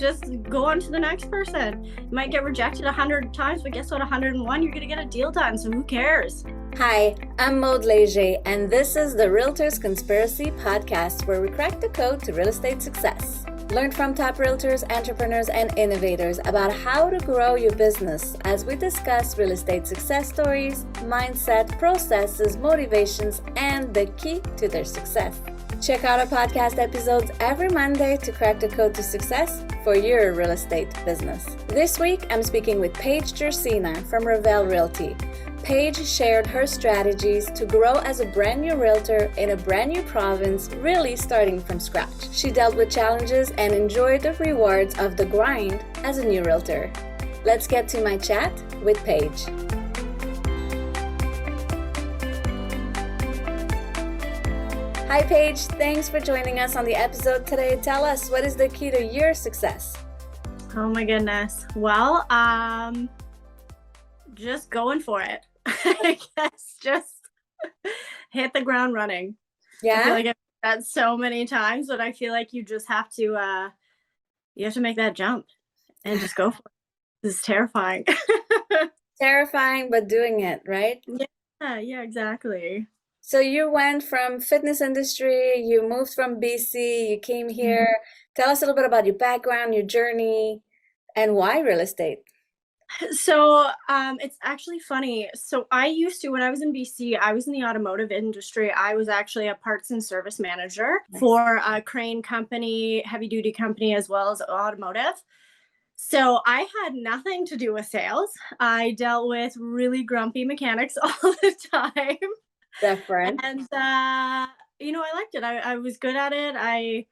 just go on to the next person. You might get rejected 100 times, but guess what? 101, you're going to get a deal done. So who cares? Hi, I'm Maud Leger, and this is the Realtors Conspiracy Podcast, where we crack the code to real estate success. Learn from top realtors, entrepreneurs, and innovators about how to grow your business as we discuss real estate success stories, mindset, processes, motivations, and the key to their success. Check out our podcast episodes every Monday to crack the code to success for your real estate business. This week, I'm speaking with Paige Gersina from Revel Realty. Paige shared her strategies to grow as a brand new realtor in a brand new province, really starting from scratch. She dealt with challenges and enjoyed the rewards of the grind as a new realtor. Let's get to my chat with Paige. Hi Paige, thanks for joining us on the episode today. Tell us, what is the key to your success? Oh my goodness. Well, just going for it. I guess just hit the ground running. Yeah. I feel like I've said that so many times, but I feel like you just have to make that jump and just go for it. This is terrifying. Terrifying, but doing it, right? Yeah, exactly. So you went from fitness industry, you moved from BC, you came here. Tell us a little bit about your background, your journey, and why real estate. So it's actually funny. So I used to, when I was in BC, I was in the automotive industry. I was actually a parts and service manager for a crane company, heavy duty company, as well as automotive. So I had nothing to do with sales. I dealt with really grumpy mechanics all the time. Different. And, I liked it. I was good at it. I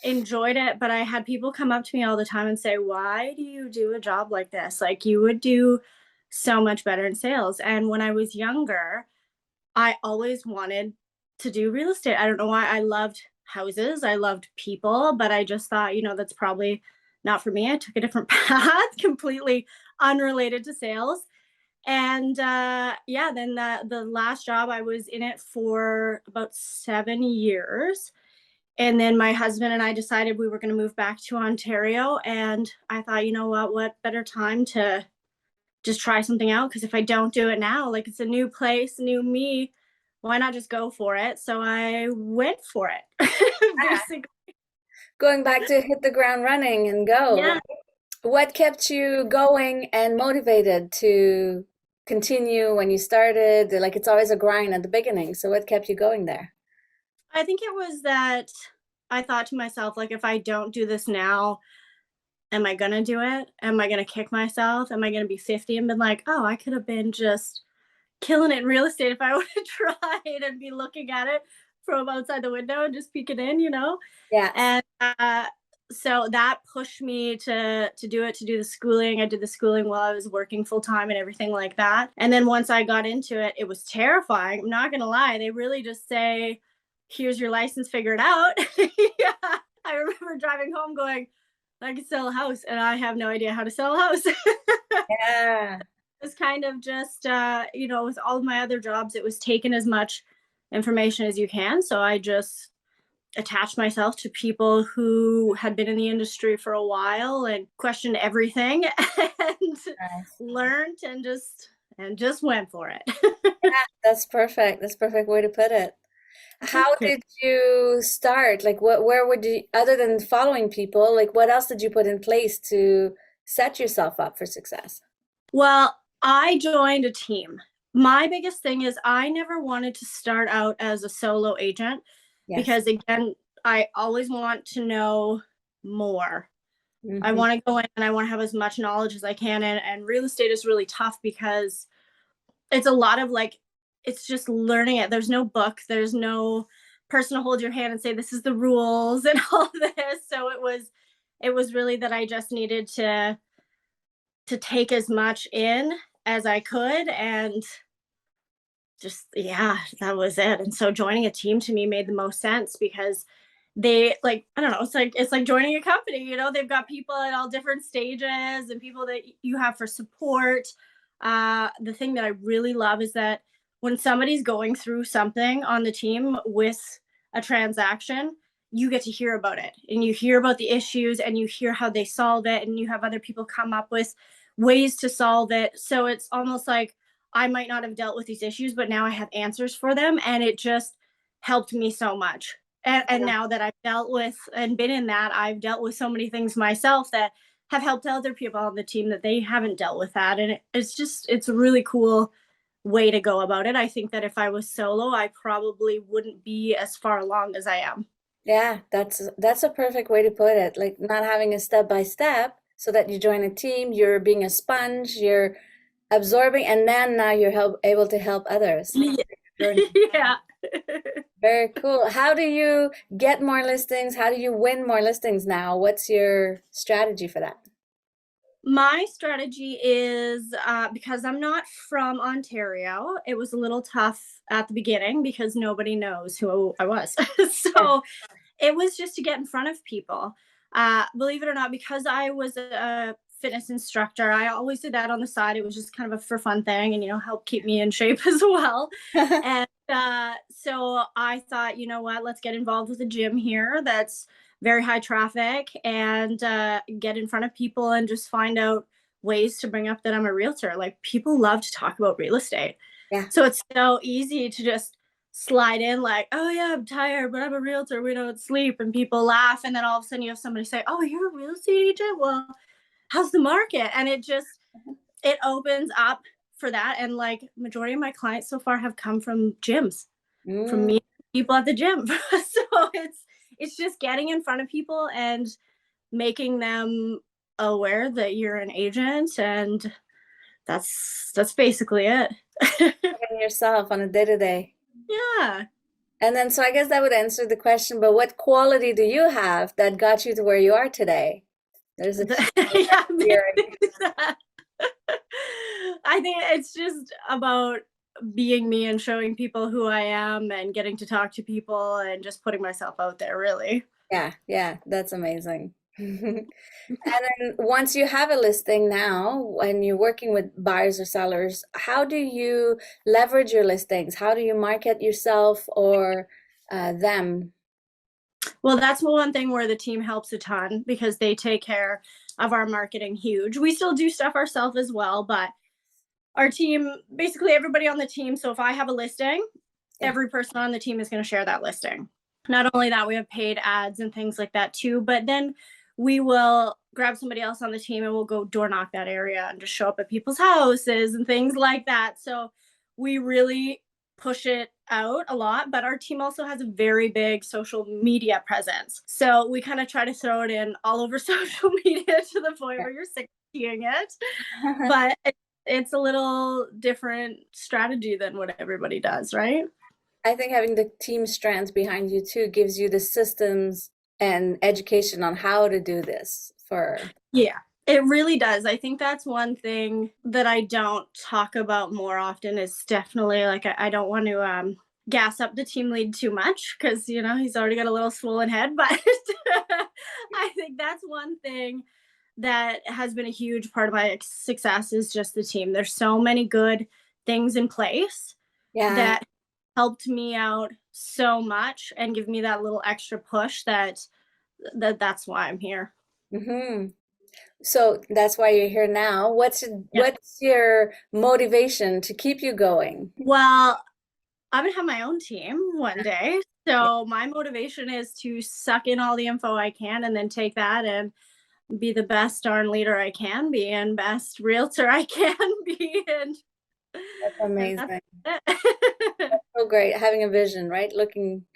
enjoyed it, but I had people come up to me all the time and say, why do you do a job like this? Like, you would do so much better in sales. And when I was younger, I always wanted to do real estate. I don't know why. I loved houses. I loved people, but I just thought, that's probably not for me. I took a different path, completely unrelated to sales. And then the last job, I was in it for about 7 years. And then my husband and I decided we were going to move back to Ontario. And I thought, you know what better time to just try something out? Because if I don't do it now, like, it's a new place, new me, why not just go for it? So I went for it, basically. Going back to hit the ground running and go. Yeah. What kept you going and motivated to continue when you started? Like, it's always a grind at the beginning. So what kept you going there? I think it was that I thought to myself, like, if I don't do this now, am I going to do it? Am I going to kick myself? Am I going to be 50 and been like, oh, I could have been just killing it in real estate if I would have tried and be looking at it from outside the window and just peeking in, Yeah. And so that pushed me to do the schooling. I did the schooling while I was working full time and everything like that. And then once I got into it, it was terrifying. I'm not going to lie. They really just say, here's your license, figure it out. Yeah. I remember driving home going, I could sell a house, and I have no idea how to sell a house. Yeah. It's kind of just, with all of my other jobs, it was taking as much information as you can. So I just attached myself to people who had been in the industry for a while and questioned everything and learned and just went for it. Yeah, that's perfect. That's a perfect way to put it. How did you start? Like, where would you, other than following people, like, what else did you put in place to set yourself up for success? Well, I joined a team. My biggest thing is I never wanted to start out as a solo agent. Yes. Because, again, I always want to know more. Mm-hmm. I want to go in and I want to have as much knowledge as I can. And real estate is really tough because it's a lot of, like, it's just learning it. There's no book. There's no person to hold your hand and say, this is the rules and all this. So it was really that I just needed to take as much in as I could, and just, that was it. And so joining a team to me made the most sense because they, like, I don't know, it's like joining a company, they've got people at all different stages and people that you have for support. The thing that I really love is that when somebody's going through something on the team with a transaction, you get to hear about it, and you hear about the issues, and you hear how they solve it, and you have other people come up with ways to solve it. So it's almost like I might not have dealt with these issues, but now I have answers for them, and it just helped me so much. And now that I've dealt with and been in that, I've dealt with so many things myself that have helped other people on the team that they haven't dealt with that. And it's a really cool way to go about it. I think that if I was solo, I probably wouldn't be as far along as I am. Yeah, that's a perfect way to put it. Like not having a step by step so that you join a team, you're being a sponge, you're absorbing, and then now you're able to help others. Yeah. Very cool. How do you get more listings? How do you win more listings now? What's your strategy for that? My strategy is because I'm not from Ontario, it was a little tough at the beginning because nobody knows who I was. Yeah. So it was just to get in front of people. Believe it or not, because I was a fitness instructor, I always did that on the side. It was just kind of a for fun thing and, help keep me in shape as well. And so I thought, you know what, let's get involved with a gym here that's very high traffic and get in front of people and just find out ways to bring up that I'm a realtor. Like people love to talk about real estate. Yeah. So it's so easy to just slide in like, oh yeah, I'm tired, but I'm a realtor. We don't sleep. And people laugh. And then all of a sudden you have somebody say, oh, you're a real estate agent? Well, how's the market? And it opens up for that. And like majority of my clients so far have come from gyms, from Mm. me, people at the gym. So it's just getting in front of people and making them aware that you're an agent, and that's basically it. And yourself on a day to day. Yeah. And then, so I guess that would answer the question, but what quality do you have that got you to where you are today? There's a few Yeah, here. I think it's just about being me and showing people who I am and getting to talk to people and just putting myself out there, really. Yeah, yeah, that's amazing. And then once you have a listing now, when you're working with buyers or sellers, how do you leverage your listings? How do you market yourself or them? Well, that's one thing where the team helps a ton because they take care of our marketing huge. We still do stuff ourselves as well, but our team, basically everybody on the team. So if I have a listing, Yeah. every person on the team is going to share that listing. Not only that, we have paid ads and things like that too, but then we will grab somebody else on the team and we'll go door knock that area and just show up at people's houses and things like that. So we really push it out a lot, but our team also has a very big social media presence. So we kind of try to throw it in all over social media to the point where you're sick of seeing it. But it's a little different strategy than what everybody does, right? I think having the team strands behind you too gives you the systems and education on how to do this for. Yeah, it really does. I think that's one thing that I don't talk about more often is definitely like I don't want to gas up the team lead too much because he's already got a little swollen head, but I think that's one thing that has been a huge part of my success is just the team. There's so many good things in place Yeah. that helped me out so much and give me that little extra push that's why I'm here. Hmm. So that's why you're here now. What's Yeah. what's your motivation to keep you going? Well, I'm gonna have my own team one day. So my motivation is to suck in all the info I can and then take that and be the best darn leader I can be and best realtor I can be. That's And that's amazing. it. So great having a vision, right? Looking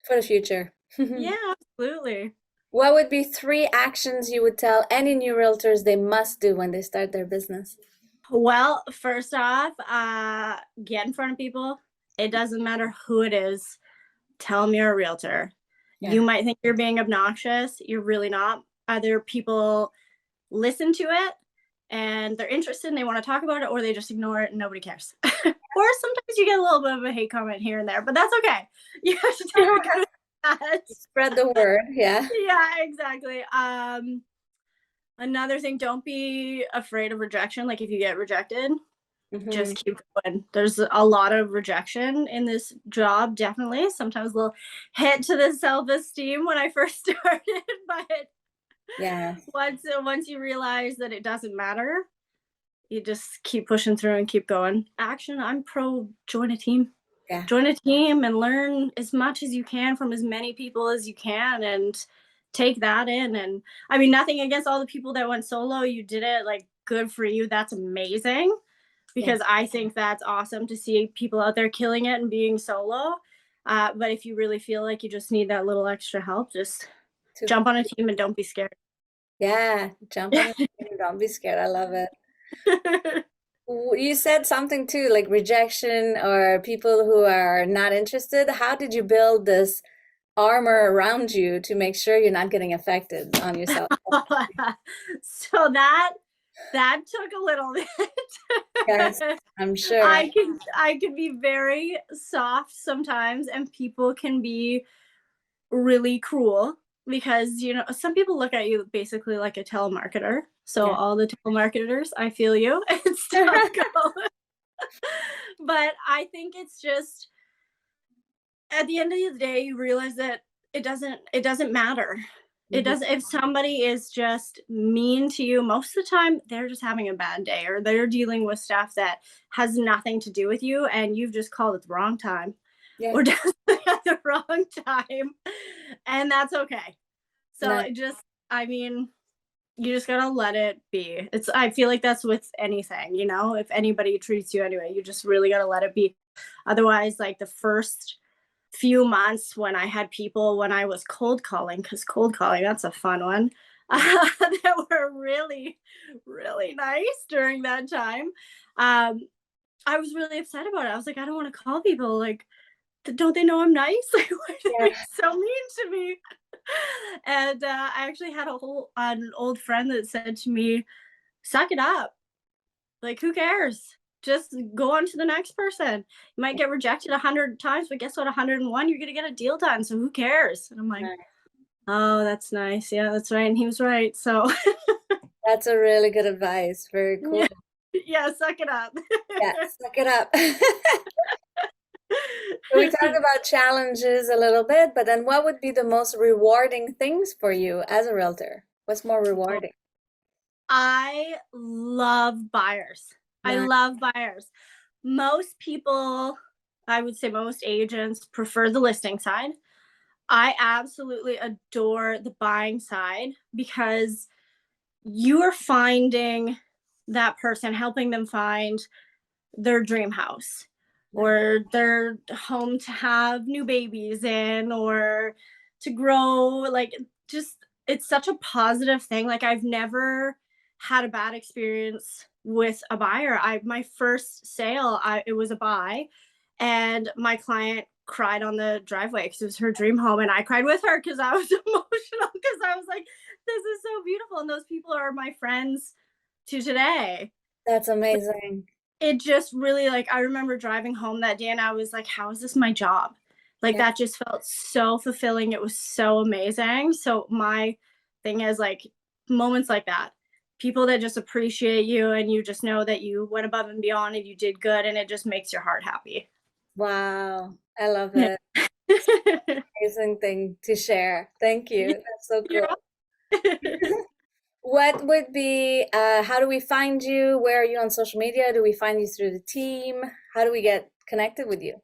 for the future. Yeah, absolutely. What would be three actions you would tell any new realtors they must do when they start their business? Well, first off, get in front of people. It doesn't matter who it is. Tell them you're a realtor. Yeah. You might think you're being obnoxious. You're really not. Other people listen to it and they're interested and they want to talk about it, or they just ignore it and nobody cares. Or sometimes you get a little bit of a hate comment here and there, but that's okay. You have to take it with that. Spread the word. Yeah. Yeah, exactly. Another thing, don't be afraid of rejection. Like if you get rejected, just keep going. There's a lot of rejection in this job, definitely. Sometimes a little hit to the self-esteem when I first started, but Yeah. once you realize that it doesn't matter, you just keep pushing through and keep going. Action, I'm pro join a team. Yeah. Join a team and learn as much as you can from as many people as you can and take that in. And I mean, nothing against all the people that went solo. You did it, like, good for you. That's amazing, Yeah. because I think that's awesome to see people out there killing it and being solo. But if you really feel like you just need that little extra help, just jump on a team and don't be scared. Yeah, jump on a team, don't be scared. I love it. You said something too, like rejection or people who are not interested. How did you build this armor around you to make sure you're not getting affected on yourself? So that took a little bit. Yes, I'm sure. I can be very soft sometimes, and people can be really cruel, because some people look at you basically like a telemarketer. So Yeah. all the telemarketers, I feel you. It's tough going. But I think it's just, at the end of the day, you realize that it doesn't matter. It Mhm. doesn't. If somebody is just mean to you, most of the time they're just having a bad day, or they're dealing with stuff that has nothing to do with you, and you've just called at the wrong time, Yeah. or definitely at the wrong time, and that's okay. So No. it just, I mean, you just gotta let it be. I feel like that's with anything, if anybody treats you anyway, you just really gotta let it be. Otherwise, like, the first few months when I was cold calling, because cold calling, that's a fun one, that were really, really nice during that time. Um, I was really upset about it. I was like, I don't want to call people. Like, don't they know I'm nice? Like, why are they Yeah. being so mean to me? And I actually had an old friend that said to me, "Suck it up. Like, who cares? Just go on to the next person. You might get rejected 100 times, but guess what? 101, you're gonna get a deal done. So who cares?" And I'm like, Nice. "Oh, that's nice. Yeah, that's right." And he was right. So That's a really good advice. Very cool. yeah, yeah, suck it up. Yeah, suck it up. So we talked about challenges a little bit, but then what would be the most rewarding things for you as a realtor? What's more rewarding? I love buyers. I Nice. love buyers. Most people, I would say most agents, prefer the listing side. I absolutely adore the buying side, because you are finding that person, helping them find their dream house, Nice. or their home to have new babies in, or to grow. Like, just, it's such a positive thing. Like, I've never had a bad experience with a buyer. My first sale, it was a buy, and my client cried on the driveway because it was her dream home, and I cried with her because I was emotional, because I was like, this is so beautiful, and those people are my friends to today. That's amazing. It just really, like, I remember driving home that day and I was like, how is this my job? Like, Yeah. that just felt so fulfilling. It was so amazing. So my thing is, like, moments like that, people that just appreciate you, and you just know that you went above and beyond and you did good, and it just makes your heart happy. Wow. I love Yeah. it. Amazing thing to share. Thank you. That's so You're cool. welcome. What would be, how do we find you? Where are you on social media? Do we find you through the team? How do we get connected with you?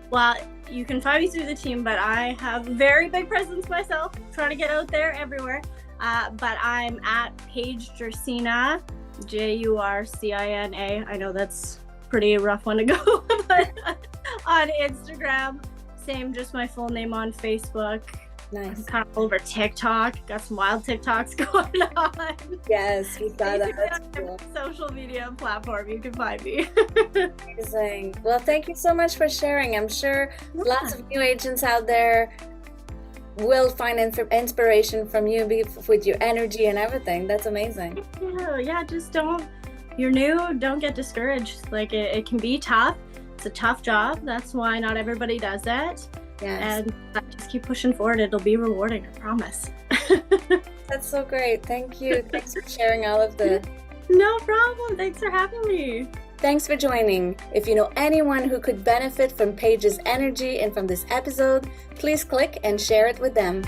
Well, you can find me through the team, but I have a very big presence myself, trying to get out there everywhere. But I'm at Paige Jurcina, Jurcina. I know that's pretty rough one to go, but on Instagram, same, just my full name on Facebook. Nice. I'm kind of all over TikTok. Got some wild TikToks going on. Yes, we saw that. Basically, That's on cool. every social media platform you can find me. Amazing. Well, thank you so much for sharing. I'm sure lots of new agents out there will find inspiration from you with your energy and everything. That's amazing. Yeah, just you're new, don't get discouraged. Like, it can be tough. It's a tough job. That's why not everybody does it. Yes. And just keep pushing forward. It'll be rewarding, I promise. That's so great. Thank you. Thanks for sharing all of the. No problem. Thanks for having me. Thanks for joining. If you know anyone who could benefit from Paige's energy and from this episode, please click and share it with them.